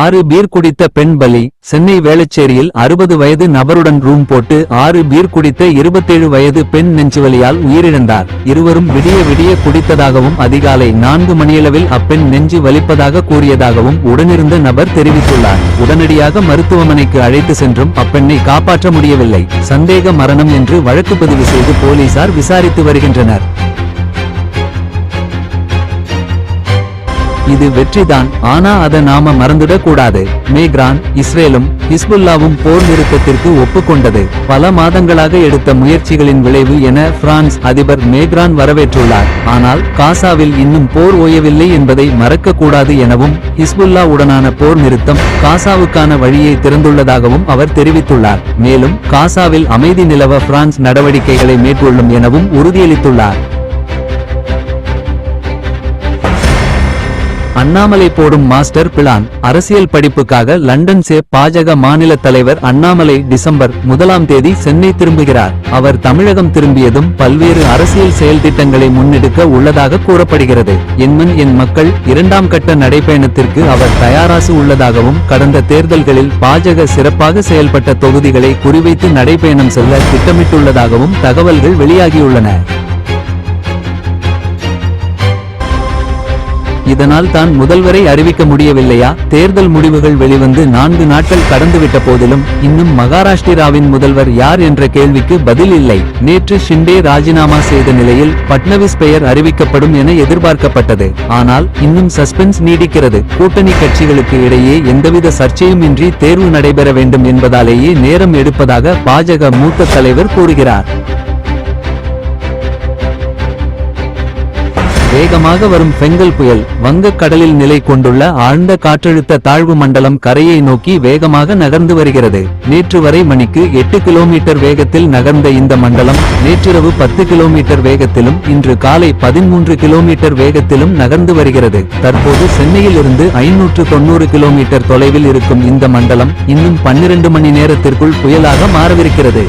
6 beer குடித்த பெண் பலி. சென்னை வேளச்சேரியில் 60 வயது நபருடன் ரூம் போட்டு 6 பீர் குடித்த 27 வயது பெண் நெஞ்சுவலியால் உயிரிழந்தார். இருவரும் விடிய விடிய குடித்ததாகவும் அதிகாலை 4 மணியளவில் அப்பெண் நெஞ்சு வலிப்பதாக கூறியதாகவும் உடனிருந்த நபர் தெரிவித்துள்ளார். உடனடியாக மருத்துவமனைக்கு அழைத்து சென்றும் அப்பெண்ணை காப்பாற்ற முடியவில்லை. சந்தேக மரணம் என்று வழக்கு பதிவு செய்து போலீசார் விசாரித்து வருகின்றனர். இது வெற்றிதான், ஆனா அத நாம மறந்துடக் கூடாது. மேக்ரான், இஸ்ரேலும் ஹிஸ்புல்லாவும் போர் நிறுத்தத்திற்கு ஒப்புக்கொண்டது பல மாதங்களாக எடுத்த முயற்சிகளின் விளைவு என பிரான்ஸ் அதிபர் மேக்ரான் வரவேற்றுள்ளார். ஆனால் காசாவில் இன்னும் போர் ஓயவில்லை என்பதை மறக்க கூடாது எனவும் ஹிஸ்புல்லா உடனான போர் நிறுத்தம் காசாவுக்கான வழியை திறந்துள்ளதாகவும் அவர் தெரிவித்துள்ளார். மேலும் காசாவில் அமைதி நிலவ பிரான்ஸ் நடவடிக்கைகளை மேற்கொள்ளும் எனவும் உறுதியளித்துள்ளார். அண்ணாமலை போடும் மாஸ்டர் பிளான். அரசியல் படிப்புக்காக லண்டன் பாஜக மாநில தலைவர் அண்ணாமலை டிசம்பர் 1 சென்னை திரும்புகிறார். அவர் தமிழகம் திரும்பியதும் பல்வேறு அரசியல் செயல் திட்டங்களை முன்னெடுக்க உள்ளதாக கூறப்படுகிறது. என்மன் என் மக்கள் 2ஆம் கட்ட நடைபயணத்திற்கு அவர் தயாராக உள்ளதாகவும் கடந்த தேர்தல்களில் பாஜக சிறப்பாக செயல்பட்ட தொகுதிகளை குறிவைத்து நடைபயணம் செல்ல திட்டமிட்டுள்ளதாகவும் தகவல்கள் வெளியாகியுள்ளன. இதனால் தான் முதல்வரை அறிவிக்க முடியவில்லையா? தேர்தல் முடிவுகள் வெளிவந்து 4 நாட்கள் கடந்துவிட்ட போதிலும் இன்னும் மகாராஷ்டிராவின் முதல்வர் யார் என்ற கேள்விக்கு பதில் இல்லை. நேற்று ஷிண்டே ராஜினாமா செய்த நிலையில் பட்னவிஸ் பெயர் அறிவிக்கப்படும் என எதிர்பார்க்கப்பட்டது. ஆனால் இன்னும் சஸ்பென்ஸ் நீடிக்கிறது. கூட்டணி கட்சிகளுக்கு இடையே எந்தவித சர்ச்சையும் இன்றி தேர்வு நடைபெற வேண்டும் என்பதாலேயே நேரம் எடுப்பதாக பாஜக மூத்த தலைவர் கூறுகிறார். வேகமாக வரும் பெங்கல் புயல். வங்கக் கடலில் நிலை கொண்டுள்ள ஆழ்ந்த காற்றழுத்த தாழ்வு மண்டலம் கரையை நோக்கி வேகமாக நகர்ந்து வருகிறது. நேற்று வரை மணிக்கு 8 கிலோமீட்டர் வேகத்தில் நகர்ந்த இந்த மண்டலம் நேற்றிரவு 10 கிலோமீட்டர் வேகத்திலும் இன்று காலை 13 கிலோமீட்டர் வேகத்திலும் நகர்ந்து வருகிறது. தற்போது சென்னையில் இருந்து 590 கிலோமீட்டர் தொலைவில் இருக்கும் இந்த மண்டலம் இன்னும் 12 மணி நேரத்திற்குள் புயலாக மாறவிருக்கிறது.